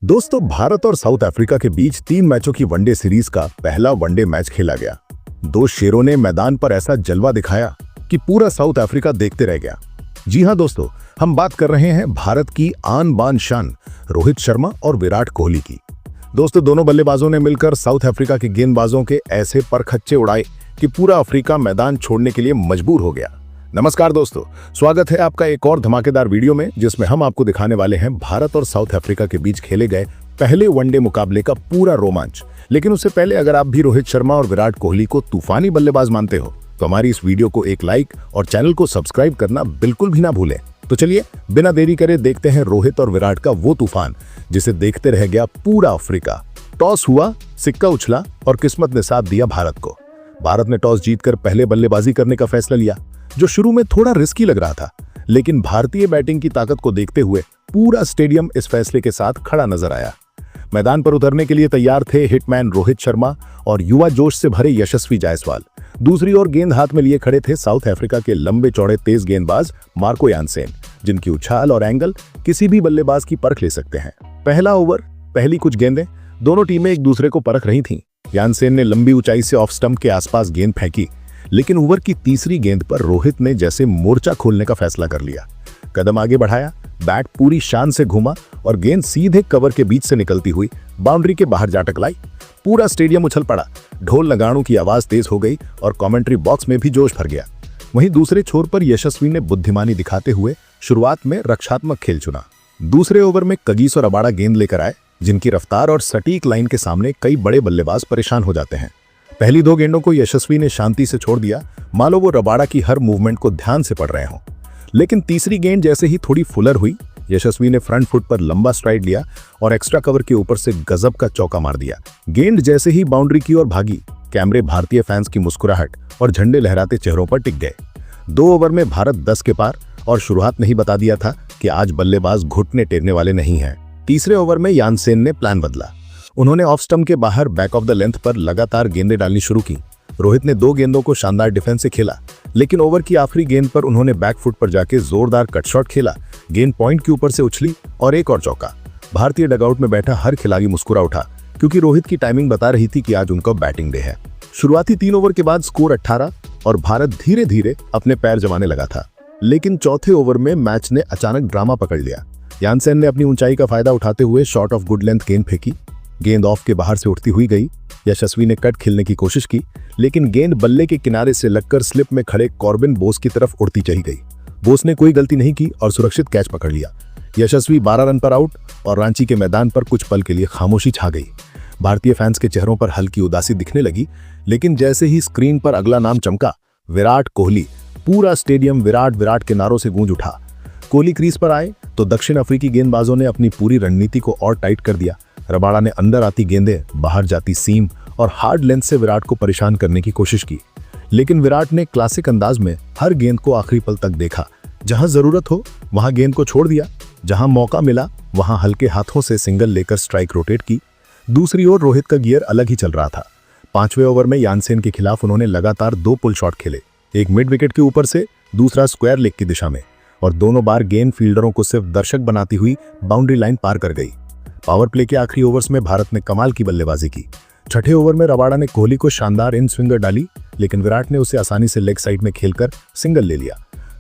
दोस्तों, भारत और south Africa के बीच 3 मैचों की वनडे सीरीज का पहला वनडे मैच खेला गया। दो शेरों ने मैदान पर ऐसा जलवा दिखाया कि पूरा साउथ अफ्रीका देखते रह गया। जी हां दोस्तों, हम बात कर रहे हैं भारत की आन बान शान रोहित शर्मा और विराट कोहली की। दोस्तों, दोनों बल्लेबाजों ने मिलकर साउथ अफ्रीका के गेंदबाजों के ऐसे परखच्चे उड़ाए कि पूरा अफ्रीका मैदान छोड़ने के लिए मजबूर हो गया। नमस्कार दोस्तों, स्वागत है आपका एक और धमाकेदार वीडियो में, जिसमें हम आपको दिखाने वाले हैं भारत और साउथ अफ्रीका के बीच खेले गए पहले वनडे मुकाबले का पूरा रोमांच। लेकिन उससे पहले अगर आप भी रोहित शर्मा और विराट कोहली को तूफानी बल्लेबाज मानते हो तो हमारी इस वीडियो को एक लाइक और चैनल को सब्सक्राइब करना बिल्कुल भी ना भूलें। तो चलिए बिना देरी करे देखते हैं रोहित और विराट का वो तूफान जिसे देखते रह गया पूरा अफ्रीका। टॉस हुआ, सिक्का उछला और किस्मत ने साथ दिया भारत को। भारत ने टॉस जीतकर पहले बल्लेबाजी करने का फैसला लिया, जो शुरू में थोड़ा रिस्की लग रहा था, लेकिन भारतीय बैटिंग की ताकत को देखते हुए पूरा स्टेडियम इस फैसले के साथ खड़ा नजर आया। मैदान पर उतरने के लिए तैयार थे हिटमैन रोहित शर्मा और युवा जोश से भरे यशस्वी जायसवाल। दूसरी ओर गेंद हाथ में लिए खड़े थे साउथ अफ्रीका के लंबे चौड़े तेज गेंदबाज मार्को यानसेन, जिनकी उछाल और एंगल किसी भी बल्लेबाज की परख ले सकते हैं। पहला ओवर, पहली कुछ गेंदें दोनों टीमें एक दूसरे को परख रही थीं। यानसेन ने लंबी ऊंचाई से ऑफ स्टंप के आसपास गेंद फेंकी, लेकिन ओवर की तीसरी गेंद पर रोहित ने जैसे मोर्चा खोलने का फैसला कर लिया। कदम आगे बढ़ाया, बैट पूरी शान से घूमा और गेंद सीधे कवर के बीच से निकलती हुई बाउंड्री के बाहर जा टकराई। पूरा स्टेडियम उछल पड़ा, ढोल नगाड़ों की आवाज तेज हो गई और कमेंट्री बॉक्स में भी जोश भर गया। वहीं दूसरे छोर पर यशस्वी ने बुद्धिमानी दिखाते हुए शुरुआत में रक्षात्मक खेल चुना। दूसरे ओवर में कगिसो रबाडा गेंद लेकर आए, जिनकी रफ्तार और सटीक लाइन के सामने कई बड़े बल्लेबाज परेशान हो जाते हैं। पहली 2 गेंदों को यशस्वी ने शांति से छोड़ दिया, मानो वो रबाडा की हर मूवमेंट को ध्यान से पढ़ रहे हों। लेकिन तीसरी गेंद जैसे ही थोड़ी फुलर हुई, यशस्वी ने फ्रंट फुट पर लंबा स्ट्राइड लिया और एक्स्ट्रा कवर के ऊपर से गजब का चौका मार दिया। गेंद जैसे ही बाउंड्री की ओर भागी, कैमरे भारतीय फैंस की मुस्कुराहट और झंडे लहराते चेहरों पर टिक गए। 2 ओवर में भारत 10 के पार और शुरुआत में ही बता दिया था कि आज बल्लेबाज घुटने टेकने वाले नहीं हैं। तीसरे ओवर में यानसेन ने प्लान बदला। उन्होंने ऑफ स्टंप के बाहर बैक ऑफ द लेंथ पर लगातार गेंदें डालनी शुरू की। रोहित ने 2 गेंदों को शानदार डिफेंस से खेला, लेकिन ओवर की आखिरी गेंद पर उन्होंने बैक फुट पर जाके जोरदार कट शॉट खेला। गेंद पॉइंट के ऊपर से उछली और एक और चौका। भारतीय डगआउट में बैठा हर खिलाड़ी मुस्कुरा उठा, क्योंकि रोहित की टाइमिंग बता रही थी कि आज उनका बैटिंग डे है। शुरुआती 3 ओवर के बाद स्कोर 18 और भारत धीरे धीरे अपने पैर जमाने लगा था। लेकिन चौथे ओवर में मैच ने अचानक ड्रामा पकड़ लिया। यानसेन ने अपनी ऊंचाई का फायदा उठाते हुए शॉट ऑफ गुड लेंथ गेंद फेंकी। गेंद ऑफ के बाहर से उठती हुई गई। यशस्वी ने कट खेलने की कोशिश की, लेकिन गेंद बल्ले के किनारे से लगकर स्लिप में खड़े कॉर्बिन बोस की तरफ उड़ती चली गई। बोस ने कोई गलती नहीं की और सुरक्षित कैच पकड़ लिया। यशस्वी 12 रन पर आउट और रांची के मैदान पर कुछ पल के लिए खामोशी छा गई। भारतीय फैंस के चेहरों पर हल्की उदासी दिखने लगी, लेकिन जैसे ही स्क्रीन पर अगला नाम चमका, विराट कोहली, पूरा स्टेडियम विराट विराट के नारों से गूंज उठा। कोहली क्रीज पर आए तो दक्षिण अफ्रीकी गेंदबाजों ने अपनी पूरी रणनीति को और टाइट कर दिया। रबाडा ने अंदर आती गेंदें, बाहर जाती सीम और हार्ड लेंथ से विराट को परेशान करने की कोशिश की, लेकिन विराट ने क्लासिक अंदाज में हर गेंद को आखिरी पल तक देखा। जहां जरूरत हो वहां गेंद को छोड़ दिया, जहां मौका मिला वहां हल्के हाथों से सिंगल लेकर स्ट्राइक रोटेट की। दूसरी ओर रोहित का गियर अलग ही चल रहा था। 5वें ओवर में यानसेन के खिलाफ उन्होंने लगातार 2 पुल शॉट खेले, एक मिड विकेट के ऊपर से, दूसरा स्क्वायर लेग की दिशा में, और दोनों बार गेंद फील्डरों को सिर्फ दर्शक बनाती हुई बाउंड्री लाइन पार कर गई। पावर प्ले के आखिरी ओवर्स में भारत ने कमाल की बल्लेबाजी की। 6ठे ओवर में रबाडा ने कोहली को शानदार इन स्विंगर डाली, लेकिन विराट ने उसे आसानी से लेग साइड में खेलकर सिंगल ले लिया।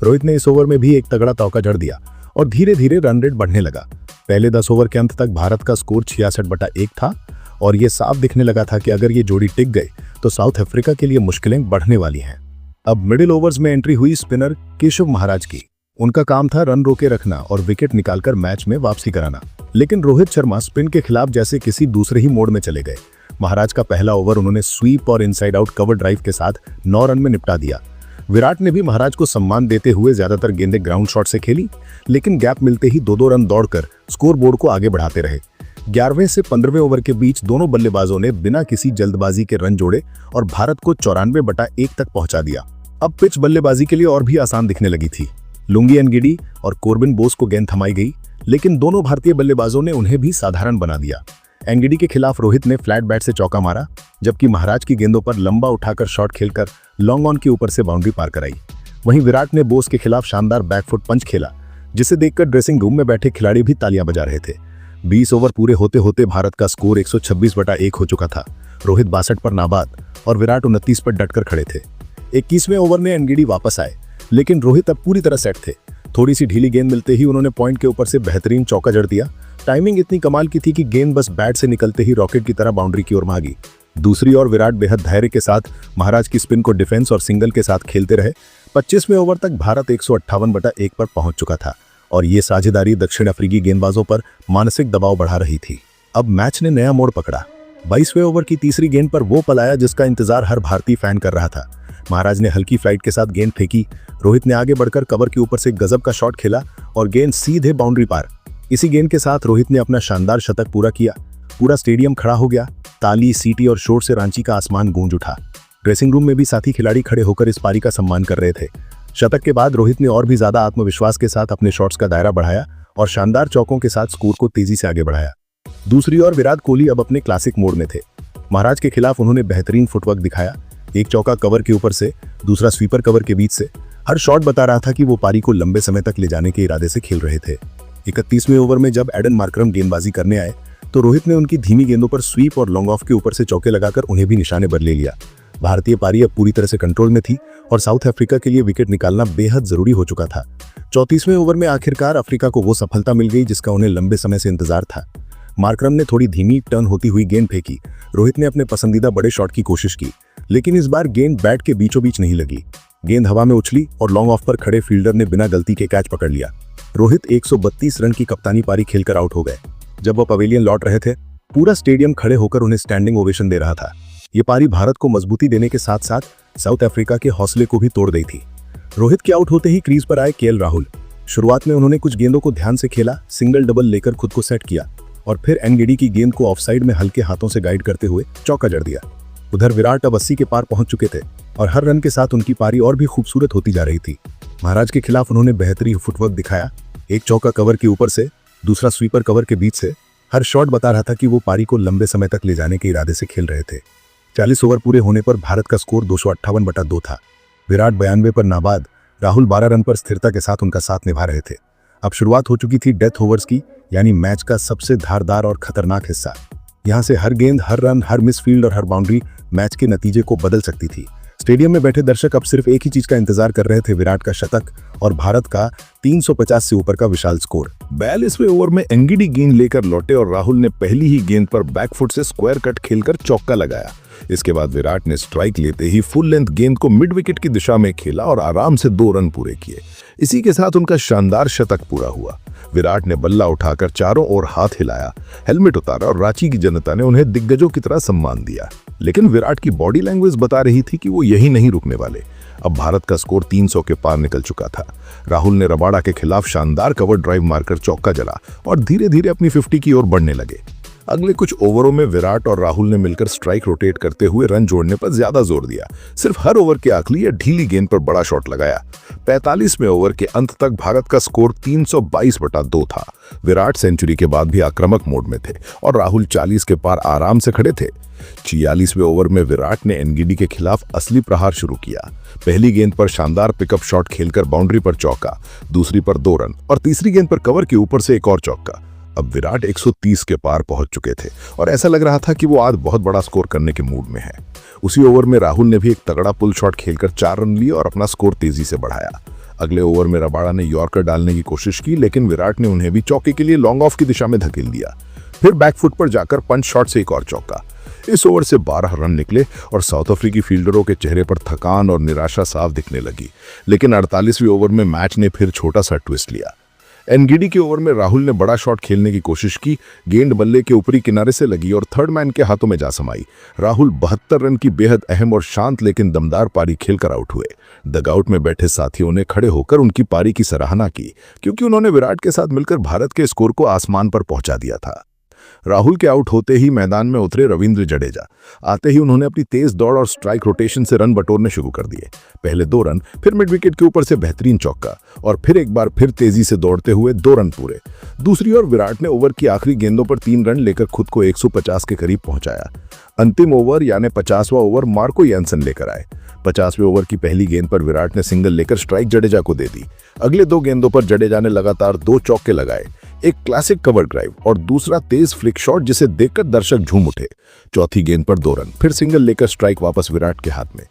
रोहित ने इस ओवर में भी एक तगड़ा तौका जड़ दिया और धीरे धीरे रन रेट बढ़ने लगा। पहले 10 ओवर के अंत तक भारत का स्कोर 66/1 था और ये साफ दिखने लगा था कि अगर ये जोड़ी टिक गई तो साउथ अफ्रीका के लिए मुश्किलें बढ़ने वाली हैं। अब मिडिल ओवर्स में एंट्री हुई स्पिनर केशव महाराज की। उनका काम था रन रोके रखना और विकेट निकालकर मैच में वापसी कराना, लेकिन रोहित शर्मा स्पिन के खिलाफ जैसे किसी दूसरे ही मोड में चले गए। महाराज का पहला ओवर उन्होंने स्वीप और इनसाइड आउट कवर ड्राइव के साथ 9 रन में निपटा दिया। विराट ने भी महाराज को सम्मान देते हुए ज्यादातर गेंदें ग्राउंड शॉट से खेली, लेकिन गैप मिलते ही 2-2 रन दौड़कर स्कोर बोर्ड को आगे बढ़ाते रहे। 11वें से 15वें ओवर के बीच दोनों बल्लेबाजों ने बिना किसी जल्दबाजी के रन जोड़े और भारत को 94/1 तक पहुंचा दिया। अब पिच बल्लेबाजी के लिए और भी आसान दिखने लगी थी। लुंगी एनगिडी और कॉर्बिन बोस को गेंद थमाई गई, लेकिन दोनों भारतीय बल्लेबाजों ने उन्हें भी साधारण बना दिया। एनगिडी के खिलाफ रोहित ने फ्लैट बैट से चौका मारा, जबकि महाराज की गेंदों पर लंबा उठाकर शॉट खेलकर लॉन्ग ऑन के ऊपर से बाउंड्री पार कराई। वहीं विराट ने बोस के खिलाफ शानदार बैकफुट पंच खेला, जिसे देखकर ड्रेसिंग रूम में बैठे खिलाड़ी भी तालियां बजा रहे थे। 20 ओवर पूरे होते होते भारत का स्कोर 126/1 हो चुका था। रोहित 62 पर नाबाद और विराट 29 पर डटकर खड़े थे। 21वें ओवर में एनगिडी वापस आए, लेकिन रोहित अब पूरी तरह सेट थे। थोड़ी सी ढीली गेंद मिलते ही उन्होंने पॉइंट के ऊपर से बेहतरीन चौका जड़ दिया। टाइमिंग इतनी कमाल की थी कि गेंद बस बैट से निकलते ही रॉकेट की तरह बाउंड्री की ओर भागी। दूसरी ओर विराट बेहद धैर्य के साथ महाराज की स्पिन को डिफेंस और सिंगल के साथ खेलते रहे। 25वें ओवर तक भारत 158/1 पर पहुंच चुका था और ये साझेदारी दक्षिण अफ्रीकी गेंदबाजों पर मानसिक दबाव बढ़ा रही थी। अब मैच ने नया मोड़ पकड़ा। 22वें ओवर की तीसरी गेंद पर वो पलाया जिसका इंतजार हर भारतीय फैन कर रहा था। महाराज ने हल्की फ्लाइट के साथ गेंद फेंकी। रोहित ने आगे बढ़कर कवर के ऊपर से गजब का शॉट खेला और गेंद सीधे बाउंड्री पार। इसी गेंद के साथ रोहित ने अपना शानदार शतक पूरा किया। पूरा स्टेडियम खड़ा हो गया। ताली, सीटी और शोर से रांची का आसमान गूंज उठा। ड्रेसिंग रूम में भी साथी खिलाड़ी खड़े होकर इस पारी का सम्मान कर रहे थे। शतक के बाद रोहित ने और भी ज्यादा आत्मविश्वास के साथ अपने शॉट्स का दायरा बढ़ाया और शानदार चौकों के साथ स्कोर को तेजी से आगे बढ़ाया। दूसरी ओर विराट कोहली अब अपने क्लासिक मोड में थे। महाराज के खिलाफ उन्होंने बेहतरीन फुटवर्क दिखाया। एक चौका कवर के ऊपर से, दूसरा स्वीपर कवर के बीच से। हर शॉट बता रहा था कि वो पारी को लंबे समय तक ले जाने के इरादे से खेल रहे थे। 31वें ओवर में जब एडन मार्करम गेंदबाजी करने आए तो रोहित ने उनकी धीमी गेंदों पर स्वीप और लॉन्ग ऑफ के ऊपर से चौके लगाकर उन्हें भी निशाने पर ले लिया। भारतीय पारी अब पूरी तरह से कंट्रोल में थी और साउथ अफ्रीका के लिए विकेट निकालना बेहद जरूरी हो चुका था। 34वें ओवर में आखिरकार अफ्रीका को वो सफलता मिल गई जिसका उन्हें लंबे समय से इंतजार था। मार्करम ने थोड़ी धीमी टर्न होती हुई गेंद फेंकी। रोहित ने अपने पसंदीदा बड़े शॉट की कोशिश की, लेकिन इस बार गेंद बैट के बीचों बीच नहीं लगी। गेंद हवा में उछली और लॉन्ग ऑफ पर खड़े फील्डर ने बिना गलती के कैच पकड़ लिया। रोहित 132 रन की कप्तानी पारी खेलकर आउट हो गए। जब वो पवेलियन लौट रहे थे, पूरा स्टेडियम खड़े होकर उन्हें स्टैंडिंग ओवेशन दे रहा था। ये पारी भारत को मजबूती देने के साथ साथ साउथ अफ्रीका के हौसले को भी तोड़ दी थी। रोहित के आउट होते ही क्रीज पर आए केएल राहुल। शुरुआत में उन्होंने कुछ गेंदों को ध्यान से खेला, सिंगल डबल लेकर खुद को सेट किया और फिर एनगिडी की गेंद को ऑफसाइड में हल्के हाथों से गाइड करते हुए चौका जड़ दिया। उधर विराट अब 80 के पार पहुंच चुके थे और हर रन के साथ उनकी पारी और भी खूबसूरत होती जा रही थी। महाराज के खिलाफ उन्होंने बेहतरीन फुटवर्क दिखाया। एक चौका कवर के ऊपर से, दूसरा स्वीपर कवर के बीच से। हर शॉट बता रहा था कि वो पारी को लंबे समय तक ले जाने के इरादे से खेल रहे थे। 40 ओवर पूरे होने पर भारत का स्कोर 258/2 था। विराट 92 पर नाबाद, राहुल 12 रन पर स्थिरता के साथ उनका साथ निभा रहे थे। अब शुरुआत हो चुकी थी डेथ ओवर्स की, यानी मैच का सबसे धारदार और खतरनाक हिस्सा। यहाँ से हर गेंद, हर रन, हर मिसफील्ड और हर बाउंड्री मैच के नतीजे को बदल सकती थी। स्टेडियम में बैठे दर्शक अब सिर्फ एक ही चीज का इंतजार कर रहे थे, विराट का शतक और भारत का 350 से ऊपर का विशाल स्कोर। 42वें ओवर में एनगिडी गेंद लेकर लौटे और राहुल ने पहली ही गेंद पर बैकफुट से स्क्वायर कट खेलकर चौका लगाया। इसके बाद विराट ने स्ट्राइक लेते ही फुल लेंथ गेंद को मिड विकेट की दिशा में खेला और आराम से 2 रन पूरे किए। इसी के साथ उनका शानदार शतक पूरा हुआ। विराट ने बल्ला उठाकर चारों ओर हाथ हिलाया, हेलमेट उतारा और रांची की जनता ने उन्हें दिग्गजों की तरह सम्मान दिया। लेकिन विराट की बॉडी लैंग्वेज बता रही थी कि वो यही नहीं रुकने वाले। अब भारत का स्कोर 300 के पार निकल चुका था। राहुल ने रबाडा के खिलाफ शानदार कवर ड्राइव मारकर चौका जला और धीरे धीरे अपनी 50 की ओर बढ़ने लगे। अगले कुछ ओवरों में विराट और राहुल ने मिलकर स्ट्राइक रोटेट करते हुए रन जोड़ने पर ज्यादा जोर दिया। सिर्फ हर ओवर के आखिरी या ढीली गेंद पर बड़ा शॉट लगाया। 45वें ओवर के अंत तक भारत का स्कोर 322/2 था। विराट सेंचुरी के बाद भी आक्रामक मोड में थे और राहुल 40 के पार आराम से खड़े थे। 46वें ओवर में विराट ने एनगिडी के खिलाफ असली प्रहार शुरू किया। पहली गेंद पर शानदार पिकअप शॉट खेलकर बाउंड्री पर चौका, दूसरी पर 2 रन और तीसरी गेंद पर कवर के ऊपर से एक और चौका। अब विराट 130 के पार पहुंच चुके थे और ऐसा लग रहा था कि वो आज बहुत बड़ा स्कोर करने के मूड में है। उसी ओवर में राहुल ने भी एक तगड़ा पुल शॉट खेलकर 4 रन लिए और अपना स्कोर तेजी से बढ़ाया। अगले ओवर में रबाडा ने यॉर्कर डालने की कोशिश की, लेकिन विराट ने उन्हें भी चौके के लिए लॉन्ग ऑफ की दिशा में धकेल दिया। फिर बैकफुट पर जाकर पंच शॉट से एक और चौका। इस ओवर से 12 रन निकले और साउथ अफ्रीकी फील्डरों के चेहरे पर थकान और निराशा साफ दिखने लगी। लेकिन 48वें ओवर में मैच ने फिर छोटा सा ट्विस्ट लिया। एनगिडी के ओवर में राहुल ने बड़ा शॉट खेलने की कोशिश की। गेंद बल्ले के ऊपरी किनारे से लगी और थर्ड मैन के हाथों में जा समाई। राहुल 72 रन की बेहद अहम और शांत लेकिन दमदार पारी खेलकर आउट हुए। डगआउट में बैठे साथियों ने खड़े होकर उनकी पारी की सराहना की, क्योंकि उन्होंने विराट के साथ मिलकर भारत के स्कोर को आसमान पर पहुंचा दिया था। राहुल के आउट होते ही मैदान में उतरे रविंद्र जडेजा। आते ही उन्होंने अपनी तेज दौड़ और स्ट्राइक रोटेशन से रन बटोरने शुरू कर दिए। पहले 2 रन, फिर मिड विकेट के ऊपर से बेहतरीन चौका और फिर एक बार फिर तेजी से दौड़ते हुए 2 रन पूरे। दूसरी ओर विराट ने ओवर की आखिरी गेंदों पर 3 रन लेकर खुद को 150 के करीब पहुंचाया। अंतिम ओवर यानी 50वां ओवर मार्को यानसन लेकर आए। 50वें ओवर की पहली गेंद पर विराट ने सिंगल लेकर स्ट्राइक जडेजा को दे दी। अगले 2 गेंदों पर जडेजा ने लगातार 2 चौके लगाए। एक क्लासिक कवर ड्राइव और दूसरा तेज फ्लिक शॉट जिसे देखकर दर्शक झूम उठे। चौथी गेंद पर 2 रन, फिर सिंगल लेकर स्ट्राइक वापस विराट के हाथ में।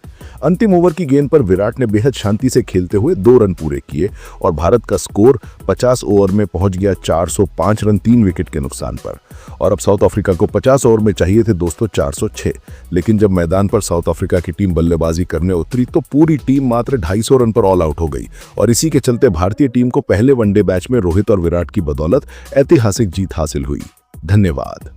अंतिम ओवर की गेंद पर विराट ने बेहद शांति से खेलते हुए 2 रन पूरे किए और भारत का स्कोर 50 ओवर में पहुंच गया 405 रन 3 विकेट के नुकसान पर। और अब साउथ अफ्रीका को 50 ओवर में चाहिए थे दोस्तों 406, लेकिन जब मैदान पर साउथ अफ्रीका की टीम बल्लेबाजी करने उतरी तो पूरी टीम मात्र 250 रन पर ऑल आउट हो गई और इसी के चलते भारतीय टीम को पहले वनडे मैच में रोहित और विराट की बदौलत ऐतिहासिक जीत हासिल हुई। धन्यवाद।